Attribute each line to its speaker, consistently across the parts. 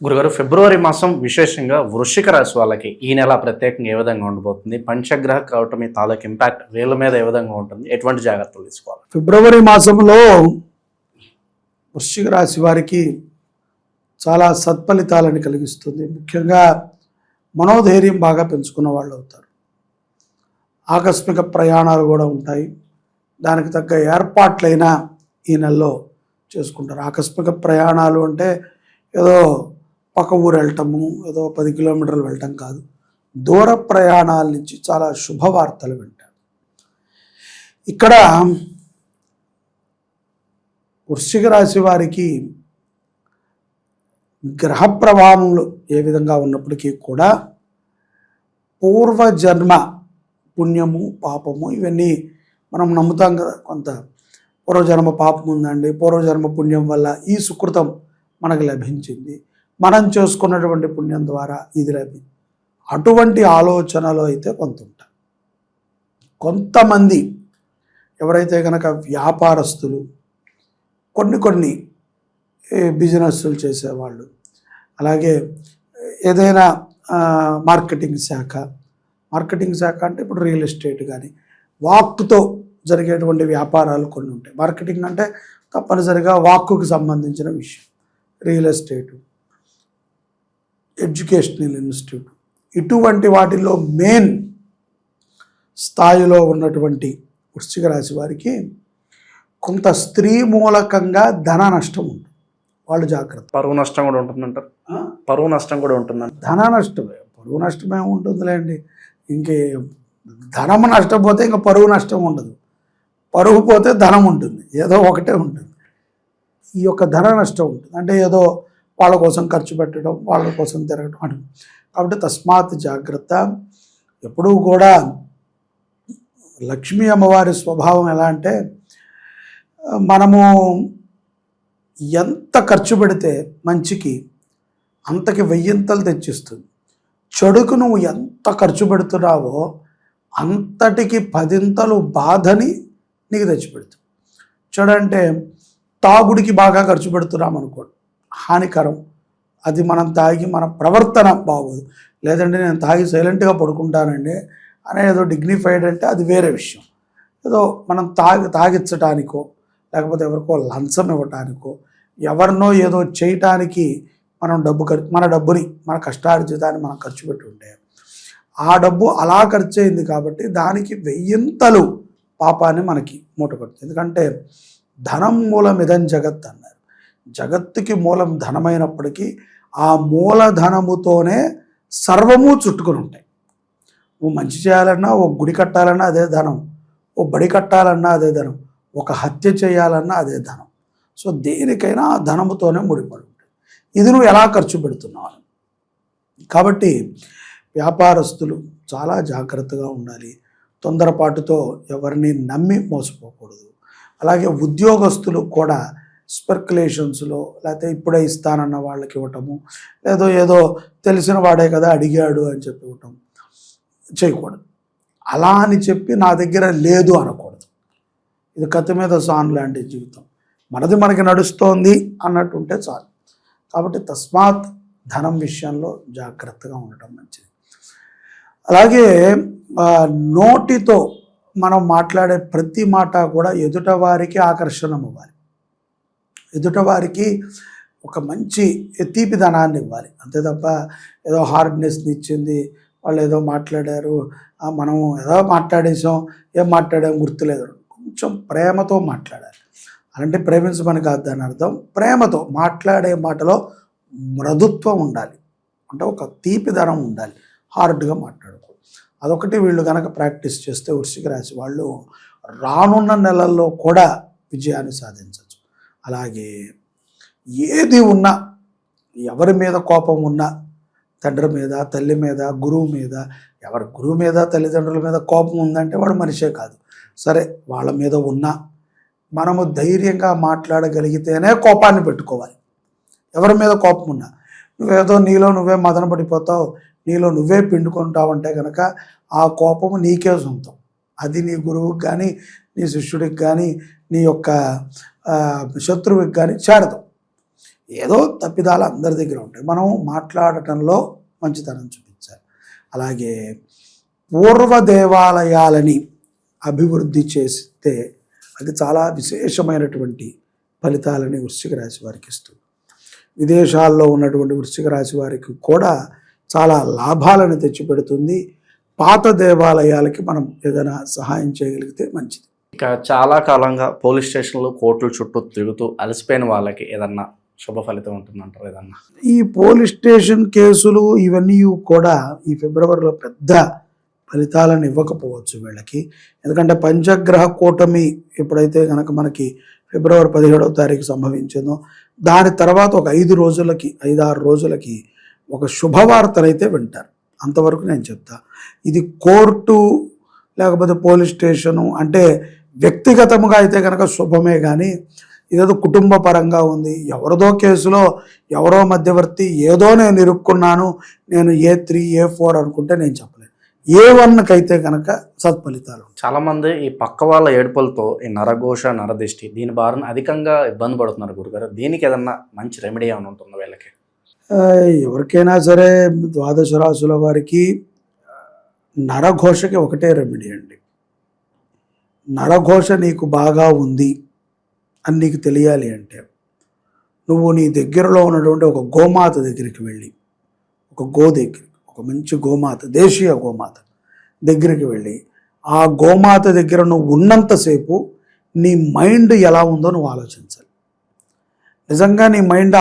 Speaker 1: గురుగారు, ఫిబ్రవరి మాసం విశేషంగా వృశ్చిక రాశి వాళ్ళకి ఈ నెల ప్రత్యేకంగా ఏ విధంగా ఉండబోతుంది? పంచగ్రహ కూటమి తాలూకు ఇంపాక్ట్ వీళ్ళ మీద ఏ విధంగా ఉంటుంది? ఎటువంటి జాగ్రత్తలు తీసుకోవాలి?
Speaker 2: ఫిబ్రవరి మాసంలో వృశ్చిక రాశి వారికి చాలా సత్ఫలితాలను కలిగిస్తుంది. ముఖ్యంగా మనోధైర్యం బాగా పెంచుకున్న వాళ్ళు అవుతారు. ఆకస్మిక ప్రయాణాలు కూడా ఉంటాయి. దానికి తగ్గ ఏర్పాట్లైనా ఈ నెలలో చేసుకుంటారు. ఆకస్మిక ప్రయాణాలు అంటే ఏదో పక్క ఊరు వెళ్ళటము, ఏదో 10 కిలోమీటర్లు వెళ్ళటం కాదు. దూర ప్రయాణాల నుంచి చాలా శుభవార్తలు వింటారు. ఇక్కడ వృశ్చిక రాశి వారికి గ్రహ ప్రభావములు ఏ విధంగా ఉన్నప్పటికీ కూడా పూర్వజన్మ పుణ్యము పాపము ఇవన్నీ మనం నమ్ముతాం కదా. కొంత పూర్వజన్మ పాపం ఉందండి, పూర్వజన్మ పుణ్యం వల్ల ఈ సుకృతం మనకు లభించింది, మనం చేసుకున్నటువంటి పుణ్యం ద్వారా ఇది లభించింది, అటువంటి ఆలోచనలో అయితే కొంత ఉంటారు. కొంతమంది ఎవరైతే కనుక వ్యాపారస్తులు, కొన్ని బిజినెస్లు చేసేవాళ్ళు, అలాగే ఏదైనా మార్కెటింగ్ శాఖ అంటే ఇప్పుడు రియల్ ఎస్టేట్ కానీ వాక్తో జరిగేటువంటి వ్యాపారాలు కొన్ని ఉంటాయి. మార్కెటింగ్ అంటే తప్పనిసరిగా వాక్కుకు సంబంధించిన విషయం. రియల్ ఎస్టేటు, ఎడ్యుకేషనల్ ఇన్స్టిట్యూట్, ఇటువంటి వాటిల్లో మెయిన్ స్థాయిలో ఉన్నటువంటి వృశ్చిక రాశి వారికి కొంత స్త్రీ మూలకంగా ధన నష్టం ఉంటుంది. వాళ్ళు జాగ్రత్త.
Speaker 1: పరువు నష్టం కూడా ఉంటుందంటారు. పరువు నష్టం కూడా ఉంటుందంట.
Speaker 2: ధన నష్టమే, పరువు నష్టమే ఉంటుందిలేండి. ఇంకే ధనం నష్టపోతే ఇంకా పరువు నష్టం ఉండదు. పరువు పోతే ధనం ఉంటుంది, ఏదో ఒకటే ఉంటుంది. ఈ యొక్క ధన నష్టం ఉంటుంది అంటే ఏదో వాళ్ళ కోసం ఖర్చు పెట్టడం, వాళ్ళ కోసం తిరగడం అని. కాబట్టి తస్మాత్ జాగ్రత్త. ఎప్పుడూ కూడా లక్ష్మీ అమ్మవారి స్వభావం ఎలా అంటే మనము ఎంత ఖర్చు పెడితే మంచికి అంతకి 1000 తెచ్చిస్తుంది. చెడుకు నువ్వు ఎంత ఖర్చు పెడుతున్నావో అంతటికి 10 బాధని నీకు తెచ్చిపెడుతుంది. చెడు అంటే తాగుడికి బాగా ఖర్చు పెడుతున్నాం అనుకోండి, హానికరం. అది మనం తాగి మన ప్రవర్తన బాగోదు. లేదంటే నేను తాగి సైలెంట్గా పడుకుంటానండి అనే ఏదో డిగ్నిఫైడ్ అంటే అది వేరే విషయం. ఏదో మనం తాగించటానికో లేకపోతే ఎవరికో లంచం ఇవ్వటానికో ఎవరినో ఏదో చేయటానికి మనం మన డబ్బుని, మన కష్టార్జితాన్ని మనం ఖర్చు పెట్టి ఉంటే ఆ డబ్బు అలా ఖర్చు అయింది కాబట్టి దానికి 1000 పాపాన్ని మనకి మూటపడుతుంది. ఎందుకంటే ధనం మూలమిదం జగత్ అన్నారు. జగత్తుకి మూలం ధనమైనప్పటికీ ఆ మూలధనముతోనే సర్వము చుట్టుకొని ఉంటాయి. ఓ మంచి చేయాలన్నా, ఓ గుడి కట్టాలన్నా అదే ధనం, ఓ బడి కట్టాలన్నా అదే ధనం, ఒక హత్య చేయాలన్నా అదే ధనం. సో దేనికైనా ఆ ధనముతోనే ముడిపడి ఉంటుంది. ఇది నువ్వు ఎలా ఖర్చు పెడుతున్నావు. కాబట్టి వ్యాపారస్తులు చాలా జాగ్రత్తగా ఉండాలి. తొందరపాటుతో ఎవరిని నమ్మి మోసపోకూడదు. అలాగే ఉద్యోగస్తులు కూడా స్పెక్యులేషన్స్లో లేకపోతే ఇప్పుడే ఇస్తానన్న వాళ్ళకి ఇవ్వటము, ఏదో తెలిసిన వాడే కదా అడిగాడు అని చెప్పి ఇవ్వటం చేయకూడదు. అలా అని చెప్పి నా దగ్గర లేదు అనకూడదు. ఇది కత్తి మీద సాన్ లాంటి జీవితం. మనది మనకి నడుస్తోంది అన్నట్టు ఉంటే చాలు. కాబట్టి తస్మాత్ ధనం విషయంలో జాగ్రత్తగా ఉండటం మంచిది. అలాగే నోటితో మనం మాట్లాడే ప్రతి మాట కూడా ఎదుటవారికి ఆకర్షణ అవ్వాలి. ఎదుటవారికి ఒక మంచి తీపిదనాన్ని ఇవ్వాలి. అంతే తప్ప ఏదో హార్డ్నెస్ని ఇచ్చింది, వాళ్ళు ఏదో మాట్లాడారు, మనం ఏదో మాట్లాడేసాం, ఏం మాట్లాడాం గుర్తులేదు. కొంచెం ప్రేమతో మాట్లాడాలి. అలాంటి ప్రేమించమని కాదు దాని అర్థం. ప్రేమతో మాట్లాడే మాటలో మృదుత్వం ఉండాలి, అంటే ఒక తీపిదనం ఉండాలి. హార్డ్గా మాట్లాడకూడదు. అదొకటి వీళ్ళు కనుక ప్రాక్టీస్ చేస్తే వృశ్చిక రాశి వాళ్ళు రానున్న నెలల్లో కూడా విజయాన్ని సాధించవచ్చు. అలాగే ఏది ఉన్నా, ఎవరి మీద కోపం ఉన్నా, తండ్రి మీద, తల్లి మీద, గురువు మీద, ఎవరి గురువు మీద, తల్లిదండ్రుల మీద కోపం ఉందంటే వాడు మనిషే కాదు. సరే, వాళ్ళ మీద ఉన్నా మనము ధైర్యంగా మాట్లాడగలిగితేనే కోపాన్ని పెట్టుకోవాలి. ఎవరి మీద కోపం ఉన్నా నువ్వేదో నీలో నువ్వే మదన పడిపోతావు, నీలో నువ్వే పిండుకుంటావు అంటే కనుక ఆ కోపము నీకే సొంతం. అది నీ గురువుకి కానీ, నీ శిష్యుడికి కానీ, నీ యొక్క శత్రువుకి కానీ చేరదు. ఏదో తప్పిదాలు అందరి దగ్గర ఉంటాయి. మనం మాట్లాడటంలో మంచితనం చూపించాలి. అలాగే పూర్వ దేవాలయాలని అభివృద్ధి చేస్తే అది చాలా విశేషమైనటువంటి ఫలితాలని వృశ్చిక రాశి వారికి ఇస్తుంది. విదేశాల్లో ఉన్నటువంటి వృశ్చిక రాశి వారికి కూడా చాలా లాభాలను తెచ్చిపెడుతుంది. పాత దేవాలయాలకి మనం ఏదైనా సహాయం చేయగలిగితే మంచిది.
Speaker 1: ఇక చాలా కాలంగా పోలీస్ స్టేషన్లు కోర్టుల చుట్టూ తిరుగుతూ అలసిపోయిన వాళ్ళకి ఏదన్నా శుభ ఫలితం ఉంటుందంటారు ఏదన్నా?
Speaker 2: ఈ పోలీస్ స్టేషన్ కేసులు ఇవన్నీ కూడా ఈ ఫిబ్రవరిలో పెద్ద ఫలితాలను ఇవ్వకపోవచ్చు వీళ్ళకి. ఎందుకంటే పంచగ్రహ కూటమి ఎప్పుడైతే కనుక మనకి ఫిబ్రవరి 17వ తారీఖు సంభవించిందో దాని తర్వాత ఒక 5-6 రోజులకి ఒక శుభవార్తనైతే వింటారు. అంతవరకు నేను చెప్తా. ఇది కోర్టు లేకపోతే పోలీస్ స్టేషను అంటే వ్యక్తిగతముగా అయితే కనుక శుభమే, కానీ ఇదేదో కుటుంబ పరంగా ఉంది, ఎవరిదో కేసులో ఎవరో మధ్యవర్తి ఏదో నేను ఇరుక్కున్నాను, నేను A3 A4 అనుకుంటే నేను చెప్పలేను. A1కి అయితే కనుక సత్ఫలితాలు.
Speaker 1: చాలా మంది ఈ పక్క వాళ్ళ ఏడుపులతో ఈ నరఘోష నరదిష్టి దీని బారిన అధికంగా ఇబ్బంది పడుతున్నారు గురుగారు. దీనికి ఏదన్నా మంచి రెమెడీ ఏమైనా ఉంటుందా వీళ్ళకి?
Speaker 2: ఎవరికైనా సరే ద్వాదశ రాశుల వారికి నరఘోషకి ఒకటే రెమెడీ అండి. నరఘోష నీకు బాగా ఉంది అని నీకు తెలియాలి అంటే నువ్వు నీ దగ్గరలో ఉన్నటువంటి ఒక గోమాత దగ్గరికి వెళ్ళి, ఒక దగ్గరికి, ఒక మంచి గోమాత, దేశీయ గోమాత దగ్గరికి వెళ్ళి ఆ గోమాత దగ్గర నువ్వు ఉన్నంతసేపు నీ మైండ్ ఎలా ఉందో నువ్వు ఆలోచించాలి. నిజంగా నీ మైండ్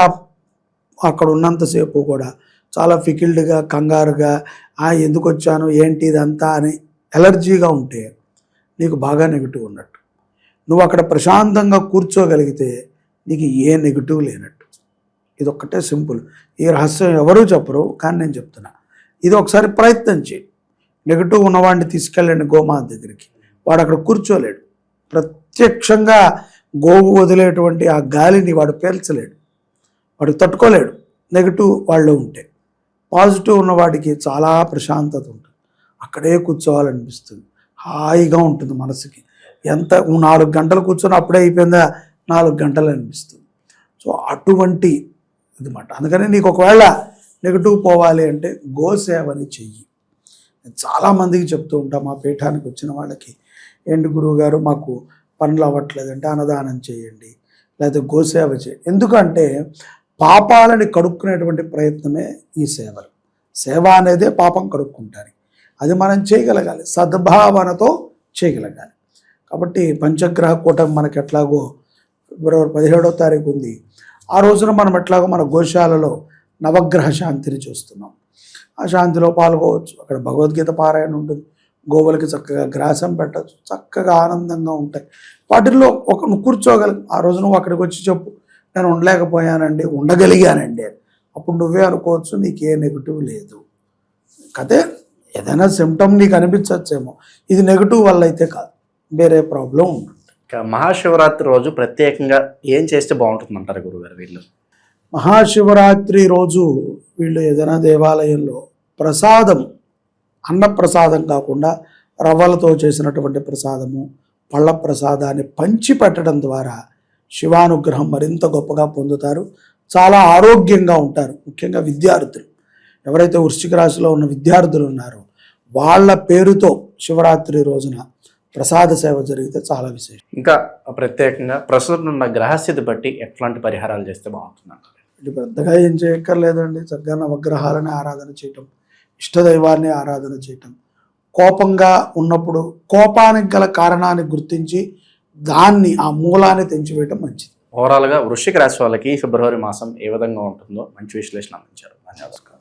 Speaker 2: అక్కడ ఉన్నంతసేపు కూడా చాలా ఫికిల్డ్గా, కంగారుగా, ఎందుకు వచ్చాను ఏంటి ఇదంతా అని ఎలర్జీగా ఉంటే నీకు బాగా నెగిటివ్ ఉన్నట్టు. నువ్వు అక్కడ ప్రశాంతంగా కూర్చోగలిగితే నీకు ఏ నెగిటివ్ లేనట్టు. ఇది ఒక్కటే సింపుల్. ఈ రహస్యం ఎవరూ చెప్పరు, కానీ నేను చెప్తున్నా. ఇది ఒకసారి ప్రయత్నం చేయి. నెగిటివ్ ఉన్నవాడిని తీసుకెళ్ళండి గోమాత దగ్గరికి, వాడు అక్కడ కూర్చోలేడు. ప్రత్యక్షంగా గోవు వదిలేటువంటి ఆ గాలిని వాడు పీల్చలేడు, వాడు తట్టుకోలేడు నెగిటివ్ వాళ్ళు ఉంటే. పాజిటివ్ ఉన్నవాడికి చాలా ప్రశాంతత ఉంటుంది, అక్కడే కూర్చోవాలనిపిస్తుంది, హాయిగా ఉంటుంది మనసుకి. 4 గంటలు కూర్చొని అప్పుడే అయిపోయిందా 4 గంటలు అనిపిస్తుంది. సో అటువంటి ఇదిమాట. అందుకని నీకు ఒకవేళ నెగిటివ్ పోవాలి అంటే గోసేవని చెయ్యి. నేను చాలామందికి చెప్తూ ఉంటాను, మా పీఠానికి వచ్చిన వాళ్ళకి, ఏంటి గురువుగారు మాకు పనులు అవ్వట్లేదంటే అన్నదానం చేయండి, లేకపోతే గోసేవ చేయండి. ఎందుకంటే పాపాలని కడుక్కునేటువంటి ప్రయత్నమే ఈ సేవలు. సేవ అనేదే పాపం కడుక్కుంటారు. అది మనం చేయగలగాలి, సద్భావనతో చేయగలగాలి. కాబట్టి పంచగ్రహ కూటమి మనకి ఎట్లాగో ఫిబ్రవరి 17వ తారీఖు ఉంది. ఆ రోజున మనం ఎట్లాగో మన గోశాలలో నవగ్రహ శాంతిని చూస్తున్నాం. ఆ శాంతిలో పాల్గొవచ్చు. అక్కడ భగవద్గీత పారాయణ ఉంటుంది, గోవులకి చక్కగా గ్రాసం పెట్టచ్చు, చక్కగా ఆనందంగా ఉంటాయి. వాటిల్లో నువ్వు కూర్చోగలవు. ఆ రోజు నువ్వు అక్కడికి వచ్చి చెప్పు, నేను ఉండలేకపోయానండి, ఉండగలిగానండి. అప్పుడు నువ్వే అనుకోవచ్చు నీకు ఏ నెగిటివ్ లేదు. కదే ఏదైనా సిమ్టమ్ నీకు అనిపించచ్చేమో, ఇది నెగిటివ్ వల్ల అయితే కాదు, వేరే ప్రాబ్లం ఉంటుంది.
Speaker 1: మహాశివరాత్రి రోజు ప్రత్యేకంగా ఏం చేస్తే బాగుంటుంది అంటారు గురుగారు వీళ్ళు?
Speaker 2: మహాశివరాత్రి రోజు వీళ్ళు ఏదైనా దేవాలయంలో ప్రసాదం, అన్నప్రసాదం కాకుండా రవ్వలతో చేసినటువంటి ప్రసాదము, పళ్ళ ప్రసాదాన్ని పంచి పెట్టడం ద్వారా శివానుగ్రహం మరింత గొప్పగా పొందుతారు, చాలా ఆరోగ్యంగా ఉంటారు. ముఖ్యంగా విద్యార్థులు, ఎవరైతే వృశ్చిక రాశిలో ఉన్న విద్యార్థులు ఉన్నారో వాళ్ళ పేరుతో శివరాత్రి రోజున ప్రసాద సేవ జరిగితే చాలా విశేషం.
Speaker 1: ఇంకా ప్రత్యేకంగా ప్రస్తుతం ఉన్న గ్రహస్థితి బట్టి ఎట్లాంటి పరిహారాలు చేస్తే బాగుంటుంది అంటారు?
Speaker 2: ఇది పెద్దగా ఏం చేయక్కర్లేదండి. చక్కగా నవగ్రహాలని ఆరాధన చేయటం, ఇష్టదైవాన్ని ఆరాధన చేయటం, కోపంగా ఉన్నప్పుడు కోపానికి గల కారణాన్ని గుర్తించి దాన్ని, ఆ మూలాన్ని తెంచివేయటం మంచిది.
Speaker 1: ఓవరాల్గా వృశ్చిక రాశి వాళ్ళకి ఫిబ్రవరి మాసం ఏ విధంగా ఉంటుందో మంచి విశ్లేషణ అందించారు. ధన్యవాదాలు.